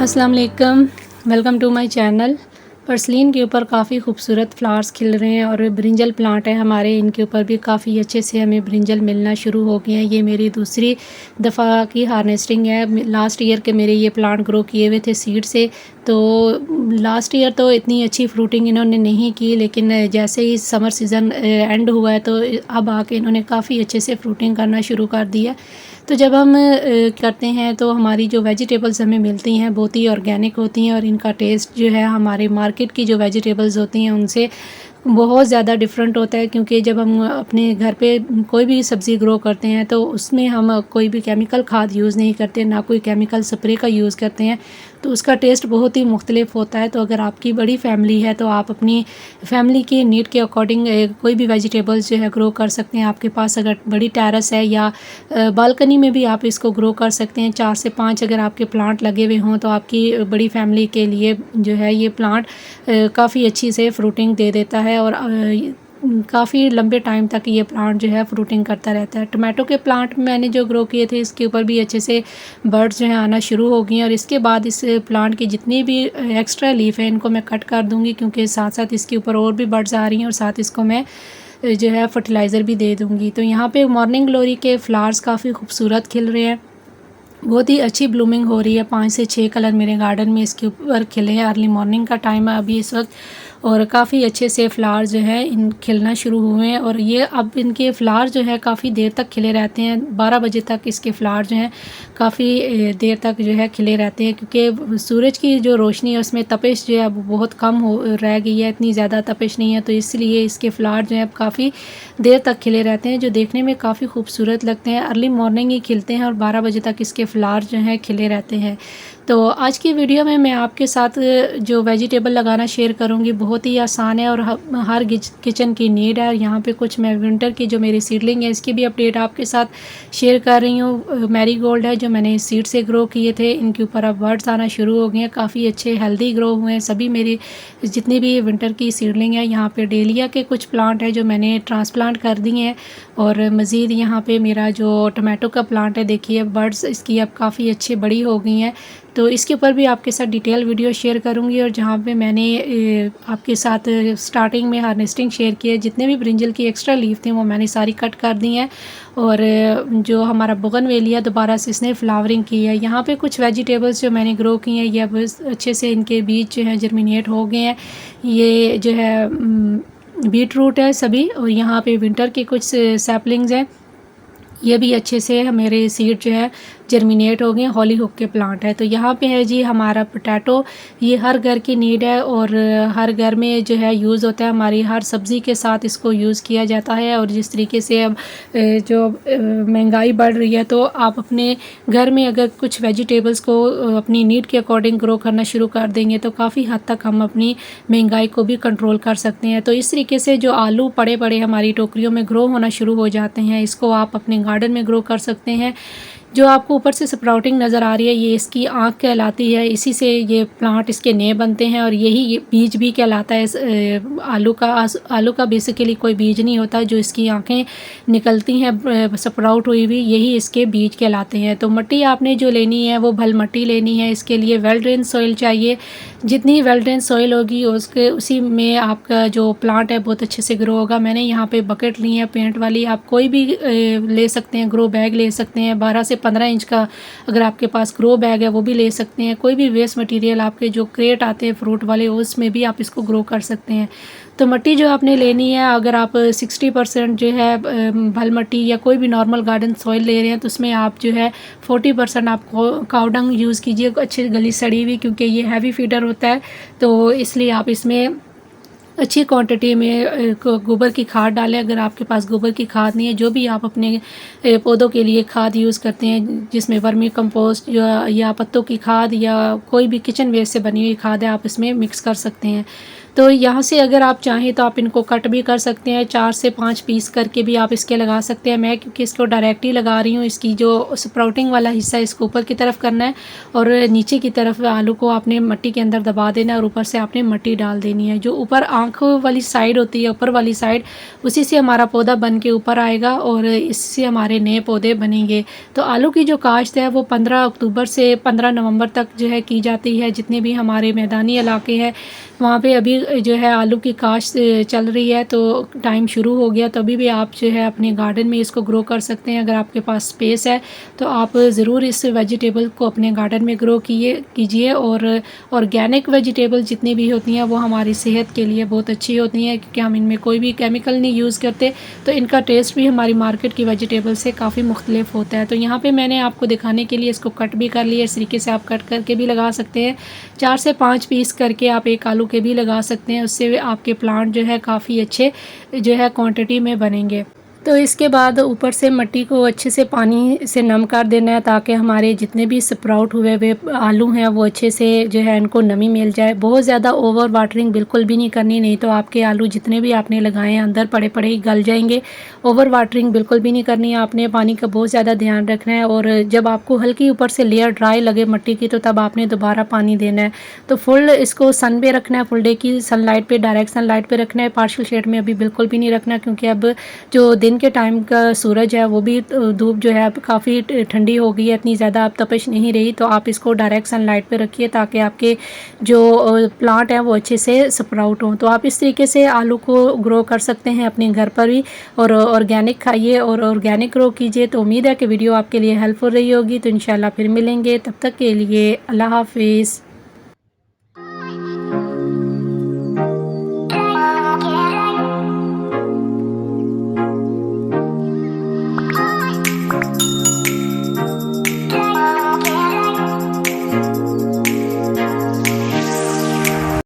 अस्सलाम वालेकुम, welcome to my channel. पर्सलीन के ऊपर काफ़ी खूबसूरत फ्लावर्स खिल रहे हैं और ब्रिंजल प्लांट है हमारे, इनके ऊपर भी काफ़ी अच्छे से हमें ब्रिंजल मिलना शुरू हो गए हैं। ये मेरी दूसरी दफ़ा की हार्वेस्टिंग है। लास्ट ईयर के मेरे ये प्लांट ग्रो किए हुए थे सीड से, तो लास्ट ईयर तो इतनी अच्छी फ्रूटिंग इन्होंने नहीं की, लेकिन जैसे ही समर सीज़न एंड हुआ है तो अब आके इन्होंने काफ़ी अच्छे से फ्रूटिंग करना शुरू कर दिया। तो जब हम करते हैं तो हमारी जो वेजिटेबल्स हमें मिलती हैं बहुत ही ऑर्गेनिक होती हैं और इनका टेस्ट जो है हमारे मार्केट की जो वेजिटेबल्स होती हैं उनसे बहुत ज़्यादा डिफरेंट होता है। क्योंकि जब हम अपने घर पे कोई भी सब्ज़ी ग्रो करते हैं तो उसमें हम कोई भी केमिकल खाद यूज़ नहीं करते, ना कोई केमिकल स्प्रे का यूज़ करते हैं, तो उसका टेस्ट बहुत ही मुख्तलिफ होता है। तो अगर आपकी बड़ी फैमिली है तो आप अपनी फैमिली की नीड के अकॉर्डिंग कोई भी वेजिटेबल्स जो है ग्रो कर सकते हैं। आपके पास अगर बड़ी टेरेस है या बालकनी में भी आप इसको ग्रो कर सकते हैं। 4 से 5 अगर आपके प्लांट लगे हुए हों तो आपकी बड़ी फैमिली के लिए जो है ये प्लांट काफ़ी अच्छी से फ्रूटिंग दे देता है और काफ़ी लंबे टाइम तक ये प्लांट जो है फ्रूटिंग करता रहता है। टमाटो के प्लांट मैंने जो ग्रो किए थे इसके ऊपर भी अच्छे से बर्ड्स जो हैं आना शुरू हो गई हैं और इसके बाद इस प्लांट की जितनी भी एक्स्ट्रा लीफ है इनको मैं कट कर दूंगी, क्योंकि साथ साथ इसके ऊपर और भी बर्ड्स आ रही हैं और साथ इसको मैं जो है फर्टिलाइज़र भी दे दूंगी। तो यहाँ पे मॉर्निंग ग्लोरी के फ्लावर्स काफ़ी खूबसूरत खिल रहे हैं, बहुत ही अच्छी ब्लूमिंग हो रही है। 5 से 6 कलर मेरे गार्डन में इसके ऊपर खिले हैं। अर्ली मॉर्निंग का टाइम है अभी इस वक्त और काफ़ी अच्छे से फ्लावर जो है इन खिलना शुरू हुए हैं और ये अब इनके फ्लावर जो है काफ़ी देर तक खिले रहते हैं। 12 बजे तक इसके फ्लावर जो हैं काफ़ी देर तक जो है खिले रहते हैं, क्योंकि सूरज की जो रोशनी है उसमें तपिश जो है वो बहुत कम हो रह गई है, इतनी ज़्यादा तपिश नहीं है, तो इसलिए इसके फ्लावर जो है अब काफ़ी देर तक खिले रहते हैं, जो देखने में काफ़ी खूबसूरत लगते हैं। अर्ली मॉर्निंग ही खिलते हैं और 12 बजे तक इसके फ्लावर जो हैं खिले रहते हैं। तो आज की वीडियो में मैं आपके साथ जो वेजिटेबल लगाना शेयर करूंगी बहुत ही आसान है और हर किचन की नीड है। और यहाँ पे कुछ मैं विंटर की जो मेरी सीडलिंग है इसकी भी अपडेट आपके साथ शेयर कर रही हूँ। मैरीगोल्ड है जो मैंने सीड से ग्रो किए थे, इनके ऊपर अब बर्ड्स आना शुरू हो गए हैं, काफ़ी अच्छे हेल्दी ग्रो हुए हैं सभी मेरी जितनी भी विंटर की सीडलिंग है। यहाँ पे डेलिया के कुछ प्लांट है जो मैंने ट्रांसप्लांट कर दिए हैं और मज़ीद यहाँ पे मेरा जो टमाटो का प्लांट है देखिए बर्ड्स इसकी अब काफ़ी अच्छी बड़ी हो गई हैं, तो इसके ऊपर भी आपके साथ डिटेल वीडियो शेयर करूंगी। और जहाँ पे मैंने आपके साथ स्टार्टिंग में हार्वेस्टिंग शेयर की है, जितने भी ब्रिंजल की एक्स्ट्रा लीफ थी वो मैंने सारी कट कर दी हैं और जो हमारा बोगनवेलिया दोबारा से इसने फ्लावरिंग की है। यहाँ पे कुछ वेजिटेबल्स जो मैंने ग्रो की हैं ये अब अच्छे से इनके बीज जो हैं जर्मिनेट हो गए हैं। ये जो है बीट रूट है सभी, और यहाँ पे विंटर के कुछ सैपलिंग्स हैं, ये भी अच्छे से मेरे सीड जो है जर्मिनेट हो गए। हॉली हुक के प्लांट है। तो यहाँ पे है जी हमारा पोटैटो, ये हर घर की नीड है और हर घर में जो है यूज़ होता है, हमारी हर सब्ज़ी के साथ इसको यूज़ किया जाता है। और जिस तरीके से अब जो महंगाई बढ़ रही है तो आप अपने घर में अगर कुछ वेजिटेबल्स को अपनी नीड के अकॉर्डिंग ग्रो करना शुरू कर देंगे तो काफ़ी हद तक हम अपनी महंगाई को भी कंट्रोल कर सकते हैं। तो इस तरीके से जो आलू बड़े बड़े हमारी टोकरियों में ग्रो होना शुरू हो जाते हैं, इसको आप अपने गार्डन में ग्रो कर सकते हैं। जो आपको ऊपर से स्प्राउटिंग नज़र आ रही है ये इसकी आँख कहलाती है, इसी से ये प्लांट इसके नए बनते हैं और यही ये बीज भी कहलाता है। आलू का बेसिकली कोई बीज नहीं होता, जो इसकी आँखें निकलती हैं स्प्राउट हुई हुई यही इसके बीज कहलाते हैं। तो मिट्टी आपने जो लेनी है वो भल मिट्टी लेनी है, इसके लिए वेल ड्रेन सॉइल चाहिए। जितनी वेल ड्रेन सॉइल होगी उसके उसी में आपका जो प्लांट है बहुत अच्छे से ग्रो होगा। मैंने यहाँ पे बकेट ली है पेंट वाली, आप कोई भी ले सकते हैं, ग्रो बैग ले सकते हैं 12 से 15 इंच का, अगर आपके पास ग्रो बैग है वो भी ले सकते हैं। कोई भी वेस्ट मटेरियल आपके जो क्रेट आते हैं फ्रूट वाले उसमें भी आप इसको ग्रो कर सकते हैं। तो मिट्टी जो आपने लेनी है, अगर आप 60% जो है भल मिट्टी या कोई भी नॉर्मल गार्डन सॉइल ले रहे हैं तो उसमें आप जो है 40% आप काउडंग यूज़ कीजिए, अच्छी गली सड़ी हुई, क्योंकि ये हैवी फीडर होता है तो इसलिए आप इसमें अच्छी क्वांटिटी में गोबर की खाद डालें। अगर आपके पास गोबर की खाद नहीं है, जो भी आप अपने पौधों के लिए खाद यूज़ करते हैं जिसमें वर्मी कंपोस्ट या पत्तों की खाद या कोई भी किचन वेस्ट से बनी हुई खाद है आप इसमें मिक्स कर सकते हैं। तो यहाँ से अगर आप चाहें तो आप इनको कट भी कर सकते हैं, 4 से 5 पीस करके भी आप इसके लगा सकते हैं। मैं क्योंकि इसको डायरेक्ट ही लगा रही हूँ, इसकी जो स्प्राउटिंग वाला हिस्सा इसको ऊपर की तरफ करना है और नीचे की तरफ आलू को आपने मिट्टी के अंदर दबा देना है और ऊपर से आपने मिट्टी डाल देनी है। जो ऊपर आँखों वाली साइड होती है, ऊपर वाली साइड, उसी से हमारा पौधा बन के ऊपर आएगा और इससे हमारे नए पौधे बनेंगे। तो आलू की जो काश्त है वो 15 अक्टूबर से 15 नवंबर तक जो है की जाती है। जितने भी हमारे मैदानी इलाके हैं वहाँ पे अभी जो है आलू की काश्त चल रही है, तो टाइम शुरू हो गया। तो अभी भी आप जो है अपने गार्डन में इसको ग्रो कर सकते हैं। अगर आपके पास स्पेस है तो आप ज़रूर इस वेजिटेबल को अपने गार्डन में ग्रो कीजिए। और ऑर्गेनिक वेजिटेबल जितनी भी होती हैं वो हमारी सेहत के लिए बहुत अच्छी होती हैं, क्योंकि हम इनमें कोई भी केमिकल नहीं यूज़ करते। तो इनका टेस्ट भी हमारी मार्केट की वेजिटेबल से काफ़ी मुख्तलिफ होता है। तो यहाँ पे मैंने आपको दिखाने के लिए इसको कट भी कर लिया। इस तरीके से आप कट करके भी लगा सकते हैं। 4 से 5 पीस करके आप एक आलू के भी लगा सकते हैं। उससे आपके प्लांट जो है काफ़ी अच्छे जो है क्वांटिटी में बनेंगे। तो इसके बाद ऊपर से मिट्टी को अच्छे से पानी से नम कर देना है, ताकि हमारे जितने भी स्प्राउट हुए हुए आलू हैं वो अच्छे से जो है इनको नमी मिल जाए। बहुत ज़्यादा ओवर वाटरिंग बिल्कुल भी नहीं करनी, नहीं तो आपके आलू जितने भी आपने लगाए हैं अंदर पड़े पड़े ही गल जाएंगे। ओवर वाटरिंग बिल्कुल भी नहीं करनी है आपने, पानी का बहुत ज़्यादा ध्यान रखना है। और जब आपको हल्की ऊपर से लेयर ड्राई लगे मिट्टी की, तो तब आपने दोबारा पानी देना है। तो फुल इसको सन पे रखना है, फुल डे की सनलाइट पे, डायरेक्ट सनलाइट पे रखना है। पार्शियल शेड में अभी बिल्कुल भी नहीं रखना, क्योंकि अब जो दिन के टाइम का सूरज है वो भी, धूप जो है अब काफ़ी ठंडी हो गई है, इतनी ज़्यादा अब तपिश नहीं रही। तो आप इसको डायरेक्ट सनलाइट पे रखिए, ताकि आपके जो प्लांट हैं वो अच्छे से स्प्राउट हों। तो आप इस तरीके से आलू को ग्रो कर सकते हैं अपने घर पर भी, और ऑर्गेनिक खाइए और ऑर्गेनिक ग्रो कीजिए। तो उम्मीद है कि वीडियो आपके लिए हेल्पफुल रही होगी। तो इंशाल्लाह फिर मिलेंगे, तब तक के लिए अल्लाह हाफिज़।